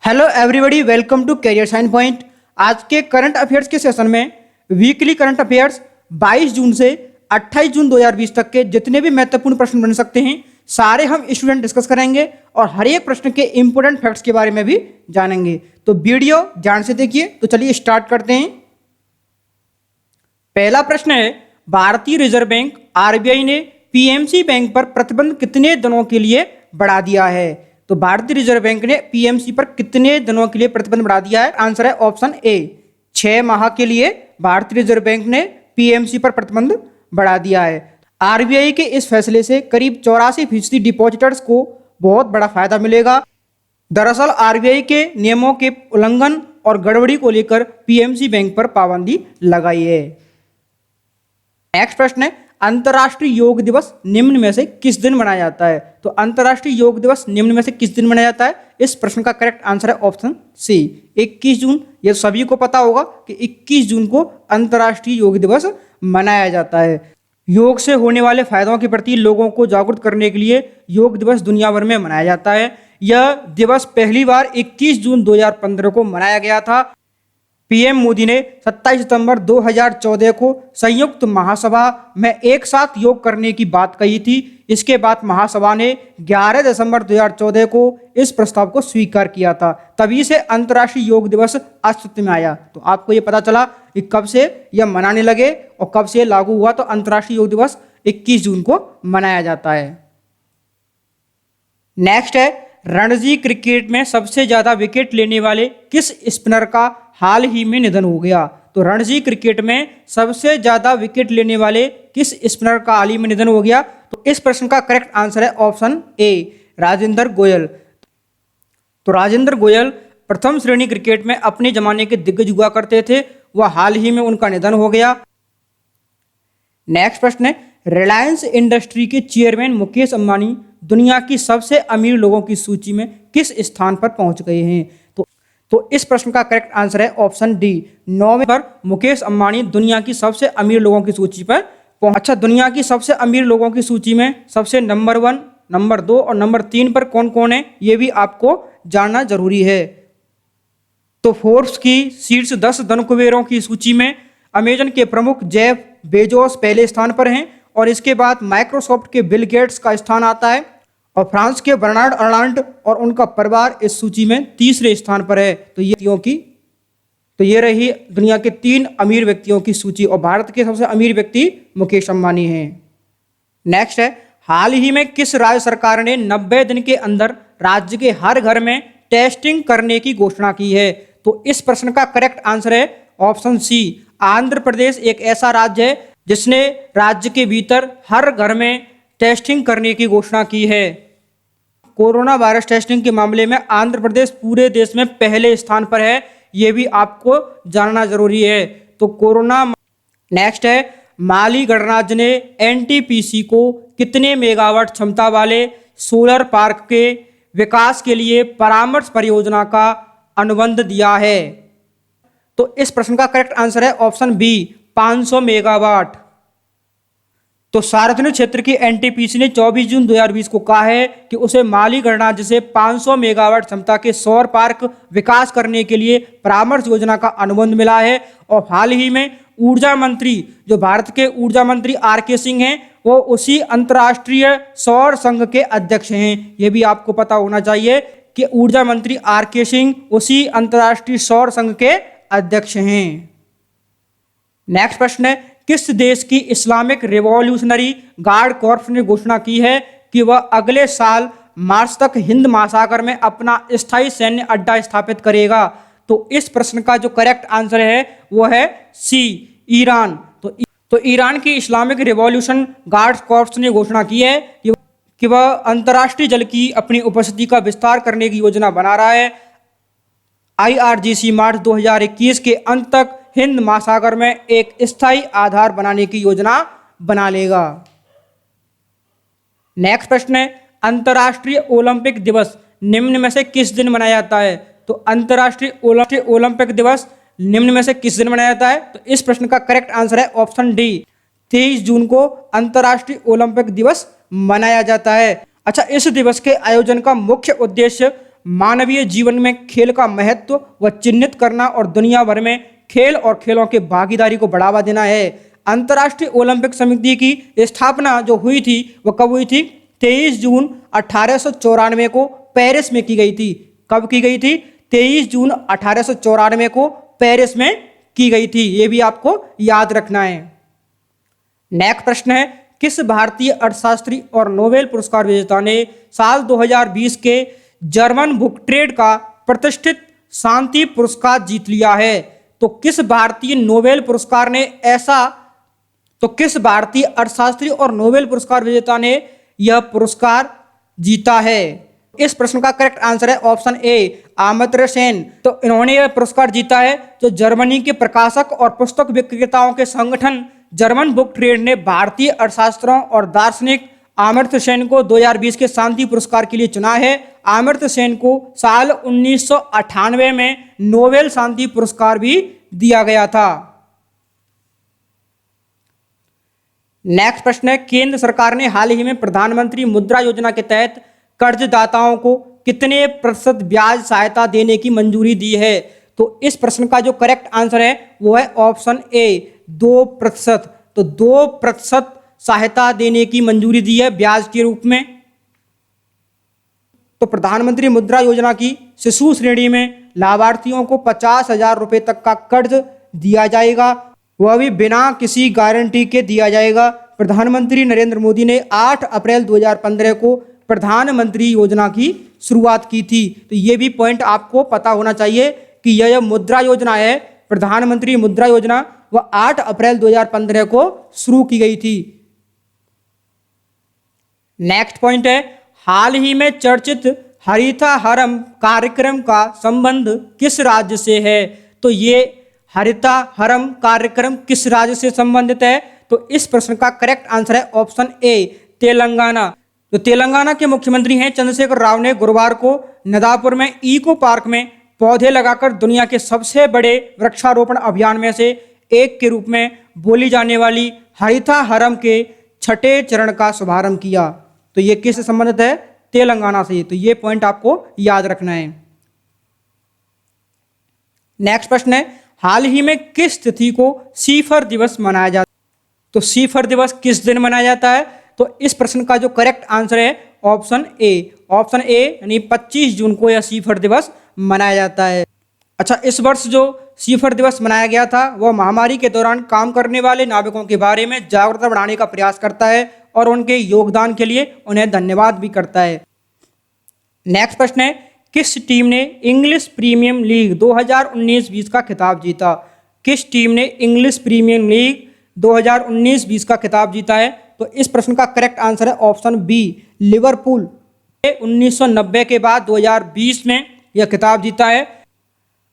Hello everybody, welcome to career sign point. आज के current affairs के सेशन में वीकली करंट अफेयर्स 22 जून से 28 जून 2020 तक के जितने भी महत्वपूर्ण प्रश्न बन सकते हैं सारे हम स्टूडेंट डिस्कस करेंगे और हर एक प्रश्न के इंपॉर्टेंट फैक्ट्स के बारे में भी जानेंगे। तो वीडियो ध्यान से देखिए। तो चलिए स्टार्ट करते हैं। पहला प्रश्न है, भारतीय रिजर्व बैंक आरबीआई ने पीएमसी बैंक पर प्रतिबंध कितने दिनों के लिए बढ़ा दिया है? तो भारतीय रिजर्व बैंक ने पीएमसी पर कितने दिनों के लिए प्रतिबंध बढ़ा दिया है? आंसर है ऑप्शन ए, 6 माह के लिए भारतीय रिजर्व बैंक ने पीएमसी पर प्रतिबंध बढ़ा दिया है। आरबीआई के इस फैसले से करीब 84% डिपॉजिटर्स को बहुत बड़ा फायदा मिलेगा। दरअसल आरबीआई के नियमों के उल्लंघन और गड़बड़ी को लेकर पीएमसी बैंक पर पाबंदी लगाई है। नेक्स्ट प्रश्न है, अंतर्राष्ट्रीय योग दिवस निम्न में से किस दिन मनाया जाता है? तो अंतर्राष्ट्रीय योग दिवस निम्न में से किस दिन मनाया जाता है? इस प्रश्न का करेक्ट आंसर है ऑप्शन सी, 21 जून। ये सभी को पता होगा कि 21 जून को अंतर्राष्ट्रीय योग दिवस मनाया जाता है। योग से होने वाले फायदों के प्रति लोगों को जागरूक करने के लिए योग दिवस दुनिया भर में मनाया जाता है। यह दिवस पहली बार 21 जून 2015 को मनाया गया था। पीएम मोदी ने 27 सितंबर 2014 को संयुक्त महासभा में एक साथ योग करने की बात कही थी। इसके बाद महासभा ने 11 दिसंबर 2014 को इस प्रस्ताव को स्वीकार किया था। तभी से अंतर्राष्ट्रीय योग दिवस अस्तित्व में आया। तो आपको ये पता चला कि कब से यह मनाने लगे और कब से लागू हुआ। तो अंतर्राष्ट्रीय योग दिवस 21 जून को मनाया जाता है। नेक्स्ट है, रणजी क्रिकेट में सबसे ज्यादा विकेट लेने वाले किस स्पिनर का हाल ही में निधन हो गया? तो रणजी क्रिकेट में सबसे ज्यादा विकेट लेने वाले किस स्पिनर का हाल ही में निधन हो गया? तो इस प्रश्न का करेक्ट आंसर है ऑप्शन ए, राजेंद्र गोयल। तो राजेंद्र गोयल प्रथम श्रेणी क्रिकेट में अपने जमाने के दिग्गज हुआ करते थे। वह हाल ही में उनका निधन हो गया। नेक्स्ट प्रश्न है, रिलायंस इंडस्ट्री के चेयरमैन मुकेश अंबानी दुनिया की सबसे अमीर लोगों की सूची में किस स्थान पर पहुंच गए हैं? तो इस प्रश्न का करेक्ट आंसर है ऑप्शन डी, 9वें पर मुकेश अंबानी दुनिया की सबसे अमीर लोगों की सूची पर अच्छा, दुनिया की सबसे अमीर लोगों की सूची में सबसे नंबर 1, नंबर 2 और नंबर 3 पर कौन कौन है ये भी आपको जानना जरूरी है। तो फोर्ब्स की शीर्ष 10 धनकुबेरों की सूची में अमेजन के प्रमुख जेफ बेजोस पहले स्थान पर हैं और इसके बाद माइक्रोसॉफ्ट के बिल गेट्स का स्थान आता है और फ्रांस के बर्नार्ड अर्लांड और उनका परिवार इस सूची में तीसरे स्थान पर है। तो ये रही दुनिया के 3 अमीर व्यक्तियों की सूची और भारत के सबसे अमीर व्यक्ति मुकेश अंबानी हैं। नेक्स्ट है, हाल ही में किस राज्य सरकार ने 90 दिन के अंदर राज्य के हर घर में टेस्टिंग करने की घोषणा की है? तो इस प्रश्न का करेक्ट आंसर है ऑप्शन सी, आंध्र प्रदेश एक ऐसा राज्य है जिसने राज्य के भीतर हर घर में टेस्टिंग करने की घोषणा की है। कोरोना वायरस टेस्टिंग के मामले में आंध्र प्रदेश पूरे देश में पहले स्थान पर है। यह भी आपको जानना जरूरी है। तो नेक्स्ट है, माली गणराज्य ने एनटीपीसी को कितने मेगावाट क्षमता वाले सोलर पार्क के विकास के लिए परामर्श परियोजना का अनुबंध दिया है? तो इस प्रश्न का करेक्ट आंसर है ऑप्शन बी, 500 मेगावाट। तो सार्वजनिक क्षेत्र की एनटीपीसी ने 24 जून 2020 को कहा है कि उसे माली गणराज्य से 500 मेगावाट क्षमता के सौर पार्क विकास करने के लिए परामर्श योजना का अनुबंध मिला है। और हाल ही में ऊर्जा मंत्री, जो भारत के ऊर्जा मंत्री आर.के. सिंह हैं, वो उसी अंतर्राष्ट्रीय सौर संघ के अध्यक्ष हैं। यह भी आपको पता होना चाहिए कि ऊर्जा मंत्री आर.के. सिंह उसी अंतर्राष्ट्रीय सौर संघ के अध्यक्ष हैं। नेक्स्ट प्रश्न है, किस देश की इस्लामिक रिवॉल्यूशनरी गार्ड कॉर्प्स ने घोषणा की है कि वह अगले साल मार्च तक हिंद महासागर में अपना स्थायी सैन्य अड्डा स्थापित करेगा? तो इस प्रश्न का जो करेक्ट आंसर है वो है सी, ईरान। तो ईरान की इस्लामिक रिवॉल्यूशन गार्ड कॉर्प्स ने घोषणा की है कि वह अंतर्राष्ट्रीय जल की अपनी उपस्थिति का विस्तार करने की योजना बना रहा है। IRGC मार्च 2021 के अंत तक हिंद महासागर में एक स्थायी आधार बनाने की योजना बना लेगा। नेक्स्ट प्रश्न है, अंतर्राष्ट्रीय ओलंपिक दिवस निम्न में से किस दिन मनाया जाता है? तो अंतर्राष्ट्रीय ओलंपिक दिवस निम्न में से किस दिन मनाया जाता है? तो इस प्रश्न का करेक्ट आंसर है ऑप्शन डी, 23 जून को अंतर्राष्ट्रीय ओलंपिक दिवस मनाया जाता है। अच्छा, इस दिवस के आयोजन का मुख्य उद्देश्य मानवीय जीवन में खेल का महत्व व चिन्हित करना और दुनिया भर में खेल और खेलों के भागीदारी को बढ़ावा देना है। अंतर्राष्ट्रीय ओलंपिक समिति की स्थापना जो हुई थी वो कब हुई थी? 23 जून 1894 को पेरिस में की गई थी। कब की गई थी? 23 जून 1894 को पेरिस में की गई थी। ये भी आपको याद रखना है। नेक्स्ट प्रश्न है, किस भारतीय अर्थशास्त्री और नोबेल पुरस्कार विजेता ने साल 2020 के जर्मन बुक ट्रेड का प्रतिष्ठित शांति पुरस्कार जीत लिया है? तो किस भारतीय नोबेल पुरस्कार ने किस भारतीय अर्थशास्त्री और नोबेल पुरस्कार विजेता ने यह पुरस्कार जीता है? इस प्रश्न का करेक्ट आंसर है ऑप्शन ए, अमर्त्य सेन। तो इन्होंने यह पुरस्कार जीता है जो जर्मनी के प्रकाशक और पुस्तक विक्रेताओं के संगठन जर्मन बुक ट्रेड ने भारतीय अर्थशास्त्रों और दार्शनिक अमर्त्य सेन को 2020 के शांति पुरस्कार के लिए चुना है। अमर्त्य सेन को साल 1998 में नोबेल शांति पुरस्कार भी दिया गया था। नेक्स्ट प्रश्न है, केंद्र सरकार ने हाल ही में प्रधानमंत्री मुद्रा योजना के तहत कर्जदाताओं को कितने प्रतिशत ब्याज सहायता देने की मंजूरी दी है? तो इस प्रश्न का जो करेक्ट आंसर है वो है ऑप्शन ए, 2%। तो 2% सहायता देने की मंजूरी दी है ब्याज के रूप में। तो प्रधानमंत्री मुद्रा योजना की शिशु श्रेणी में लाभार्थियों को 50,000 रुपये तक का कर्ज दिया जाएगा, वह भी बिना किसी गारंटी के दिया जाएगा। प्रधानमंत्री नरेंद्र मोदी ने 8 अप्रैल 2015 को प्रधानमंत्री योजना की शुरुआत की थी। तो ये भी पॉइंट आपको पता होना चाहिए कि यह मुद्रा योजना है, प्रधानमंत्री मुद्रा योजना, वह 8 अप्रैल 2015 को शुरू की गई थी। नेक्स्ट पॉइंट है, हाल ही में चर्चित हरितहारम कार्यक्रम का संबंध किस राज्य से है? तो ये हरितहारम कार्यक्रम किस राज्य से संबंधित है? तो इस प्रश्न का करेक्ट आंसर है ऑप्शन ए, तेलंगाना। तो तेलंगाना के मुख्यमंत्री हैं चंद्रशेखर राव ने गुरुवार को नदापुर में इको पार्क में पौधे लगाकर दुनिया के सबसे बड़े वृक्षारोपण अभियान में से एक के रूप में बोली जाने वाली हरितहारम के 6ठे चरण का शुभारंभ किया। तो ये किससे संबंधित है? तेलंगाना से। तो ये पॉइंट आपको याद रखना है। नेक्स्ट प्रश्न है, हाल ही में किस तिथि को सीफर दिवस मनाया जाता है? तो सीफर दिवस किस दिन मनाया जाता है? तो इस प्रश्न का जो करेक्ट आंसर है ऑप्शन ए, यानी 25 जून को यह सीफर दिवस मनाया जाता है। अच्छा, इस वर्ष जो सीफर दिवस मनाया गया था वह महामारी के दौरान काम करने वाले नाविकों के बारे में जागरूकता बढ़ाने का प्रयास करता है और उनके योगदान के लिए उन्हें धन्यवाद भी करता है। नेक्स्ट प्रश्न है, किस टीम ने इंग्लिश प्रीमियर लीग 2019-20 का खिताब जीता? किस टीम ने इंग्लिश प्रीमियर लीग 2019-20 का खिताब जीता है? तो इस प्रश्न का करेक्ट आंसर है ऑप्शन बी, लिवरपूल। 1990 के बाद 2020 में यह खिताब जीता है।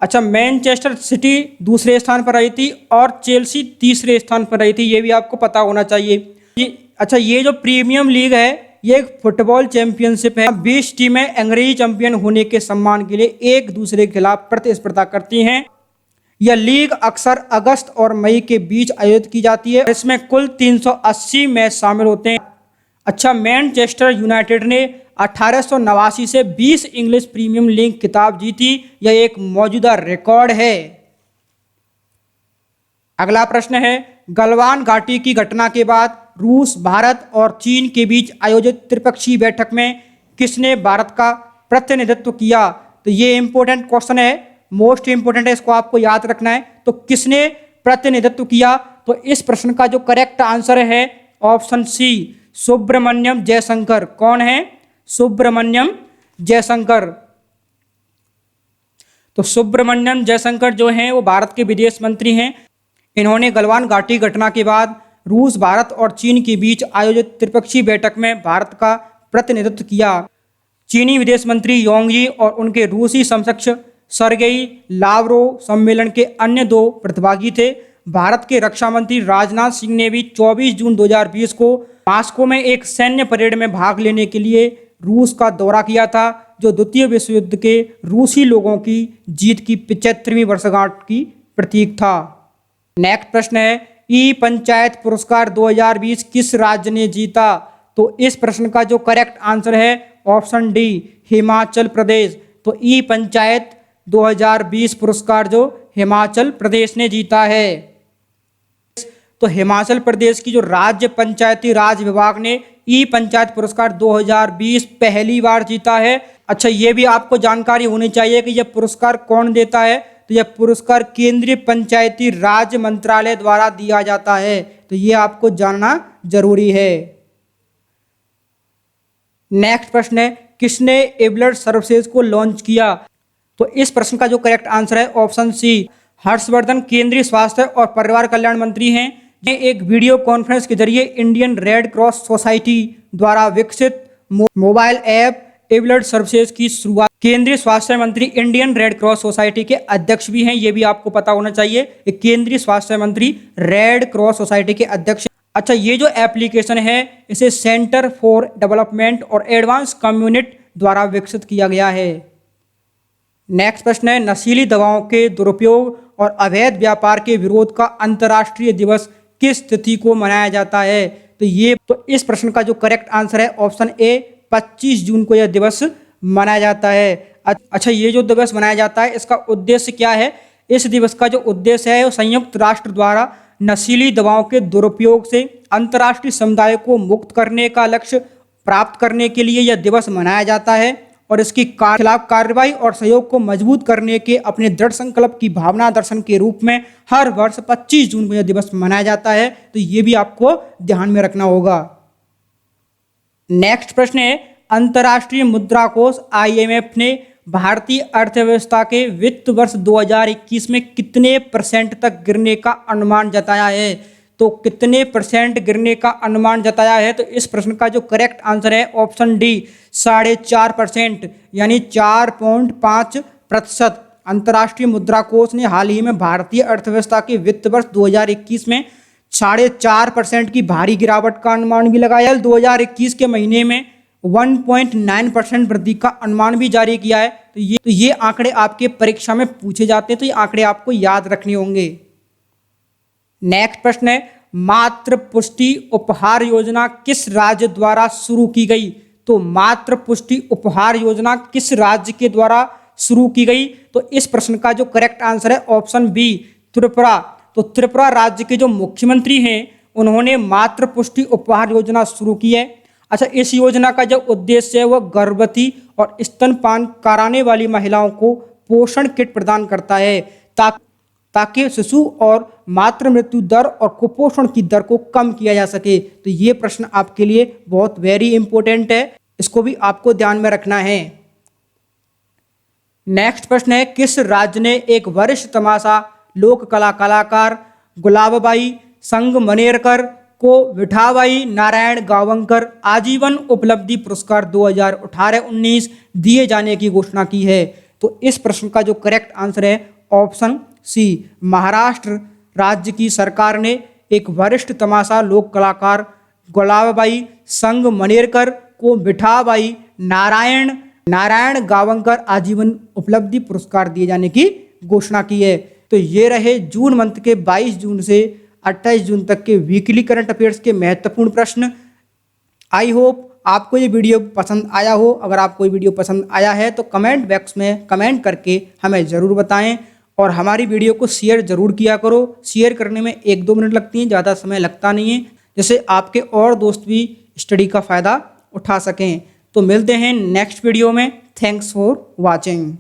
अच्छा, मैनचेस्टर सिटी दूसरे स्थान पर रही थी और चेल्सी तीसरे स्थान पर रही थी, ये भी आपको पता होना चाहिए। अच्छा, ये जो प्रीमियर लीग है ये एक फुटबॉल चैंपियनशिप है। 20 टीमें अंग्रेजी चैंपियन होने के सम्मान के लिए एक दूसरे के खिलाफ प्रतिस्पर्धा करती हैं। यह लीग अक्सर अगस्त और मई के बीच आयोजित की जाती है। इसमें कुल 380 मैच शामिल होते हैं। अच्छा, मैनचेस्टर यूनाइटेड ने 1889 से 20 इंग्लिश प्रीमियर लीग खिताब जीती, यह एक मौजूदा रिकॉर्ड है। अगला प्रश्न है, गलवान घाटी की घटना के बाद रूस, भारत और चीन के बीच आयोजित त्रिपक्षीय बैठक में किसने भारत का प्रतिनिधित्व किया? तो ये इंपॉर्टेंट क्वेश्चन है, मोस्ट इंपॉर्टेंट है, इसको आपको याद रखना है। तो किसने प्रतिनिधित्व किया? तो इस प्रश्न का जो करेक्ट आंसर है ऑप्शन सी, सुब्रमण्यम जयशंकर। कौन है? सुब्रमण्यम जयशंकर। तो सुब्रमण्यम जयशंकर जो हैं वो भारत के विदेश मंत्री हैं। इन्होंने गलवान घाटी घटना के बाद रूस, भारत और चीन के बीच आयोजित त्रिपक्षीय बैठक में भारत का प्रतिनिधित्व किया। चीनी विदेश मंत्री योंग यी और उनके रूसी समकक्ष सरगेई लावरोव सम्मेलन के अन्य 2 प्रतिभागी थे। भारत के रक्षा मंत्री राजनाथ सिंह ने भी 24 जून 2020 को मॉस्को में एक सैन्य परेड में भाग लेने के लिए रूस का दौरा किया था, जो द्वितीय विश्व युद्ध के रूसी लोगों की जीत की 75वीं वर्षगांठ की प्रतीक था। नेक्स्ट प्रश्न है, ई पंचायत पुरस्कार 2020 किस राज्य ने जीता? तो इस प्रश्न का जो करेक्ट आंसर है ऑप्शन डी, हिमाचल प्रदेश। तो तो ई पंचायत 2020 पुरस्कार जो हिमाचल प्रदेश ने जीता है। तो हिमाचल प्रदेश की जो राज्य पंचायती राज विभाग ने ई पंचायत पुरस्कार 2020 पहली बार जीता है। अच्छा, ये भी आपको जानकारी होनी चाहिए कि यह पुरस्कार कौन देता है। तो यह पुरस्कार केंद्रीय पंचायती राज मंत्रालय द्वारा दिया जाता है। तो ये आपको जानना जरूरी है। नेक्स्ट प्रश्न है, किसने एबलर सर्विसेज को लॉन्च किया? तो इस प्रश्न का जो करेक्ट आंसर है ऑप्शन सी, हर्षवर्धन केंद्रीय स्वास्थ्य और परिवार कल्याण मंत्री हैं। ये एक वीडियो कॉन्फ्रेंस के जरिए इंडियन रेड क्रॉस सोसाइटी द्वारा विकसित मोबाइल ऐप एबलर सर्विसेज की शुरुआत केंद्रीय स्वास्थ्य मंत्री इंडियन रेड क्रॉस सोसाइटी के अध्यक्ष भी हैं, ये भी आपको पता होना चाहिए। केंद्रीय स्वास्थ्य मंत्री रेड क्रॉस सोसाइटी के अध्यक्ष। अच्छा, ये जो एप्लीकेशन है इसे सेंटर फॉर डेवलपमेंट और एडवांस कम्युनिटी द्वारा विकसित किया गया है। नेक्स्ट प्रश्न है, नशीली दवाओं के दुरुपयोग और अवैध व्यापार के विरोध का अंतर्राष्ट्रीय दिवस किस तिथि को मनाया जाता है? तो इस प्रश्न का जो करेक्ट आंसर है ऑप्शन ए, 25 जून को यह दिवस मनाया जाता है। अच्छा, ये जो दिवस मनाया जाता है इसका उद्देश्य क्या है? इस दिवस का जो उद्देश्य है वो संयुक्त राष्ट्र द्वारा नशीली दवाओं के दुरुपयोग से अंतर्राष्ट्रीय समुदाय को मुक्त करने का लक्ष्य प्राप्त करने के लिए यह दिवस मनाया जाता है और इसकी खिलाफ कार्रवाई और सहयोग को मजबूत करने के अपने दृढ़ संकल्प की भावना दर्शन के रूप में हर वर्ष 25 जून को यह दिवस मनाया जाता है। तो ये भी आपको ध्यान में रखना होगा। नेक्स्ट प्रश्न है, अंतर्राष्ट्रीय मुद्रा कोष IMF ने भारतीय अर्थव्यवस्था के वित्त वर्ष 2021 में कितने % तक गिरने का अनुमान जताया है? तो कितने % गिरने का अनुमान जताया है? तो इस प्रश्न का जो करेक्ट आंसर है ऑप्शन डी, 4.5%, यानी 4.5%। अंतर्राष्ट्रीय मुद्रा कोष ने हाल ही में भारतीय अर्थव्यवस्था के वित्त वर्ष 2021 में 4.5% की भारी गिरावट का अनुमान भी लगाया। 2021 के महीने में 1.9% वृद्धि का अनुमान भी जारी किया है। तो ये आंकड़े आपके परीक्षा में पूछे जाते हैं, तो ये आंकड़े आपको याद रखने होंगे। नेक्स्ट प्रश्न है, मातृ पुष्टि उपहार योजना किस राज्य द्वारा शुरू की गई? तो मातृ पुष्टि उपहार योजना किस राज्य के द्वारा शुरू की गई? तो इस प्रश्न का जो करेक्ट आंसर है ऑप्शन बी, त्रिपुरा। तो त्रिपुरा राज्य के जो मुख्यमंत्री हैं उन्होंने मातृ पुष्टि उपहार योजना शुरू की है। अच्छा, इस योजना का जो उद्देश्य है वह गर्भवती और स्तनपान कराने वाली महिलाओं को पोषण किट प्रदान करता है ताकि शिशु और मातृ मृत्यु दर और कुपोषण की दर को कम किया जा सके। तो ये प्रश्न आपके लिए बहुत वेरी इंपॉर्टेंट है, इसको भी आपको ध्यान में रखना है। नेक्स्ट प्रश्न है, किस राज्य ने एक वरिष्ठ तमाशा लोक कला कलाकार गुलाबबाई संगमनेरकर को विठाबाई नारायण गावंकर आजीवन उपलब्धि पुरस्कार 2018-19 दिए जाने की घोषणा की है? तो इस प्रश्न का जो करेक्ट आंसर है ऑप्शन सी, महाराष्ट्र राज्य की सरकार ने एक वरिष्ठ तमाशा लोक कलाकार गुलाबबाई संगमनेरकर को विठाबाई नारायण गावंकर आजीवन उपलब्धि पुरस्कार दिए जाने की घोषणा की है। तो ये रहे जून मंथ के 22 जून से 28 जून तक के वीकली करंट अफेयर्स के महत्वपूर्ण प्रश्न। आई होप आपको ये वीडियो पसंद आया हो। अगर आपको ये वीडियो पसंद आया है तो कमेंट बॉक्स में कमेंट करके हमें ज़रूर बताएं और हमारी वीडियो को शेयर ज़रूर किया करो। शेयर करने में 1-2 मिनट लगती हैं, ज़्यादा समय लगता नहीं है, जिससे आपके और दोस्त भी स्टडी का फ़ायदा उठा सकें। तो मिलते हैं नेक्स्ट वीडियो में। Thanks for watching.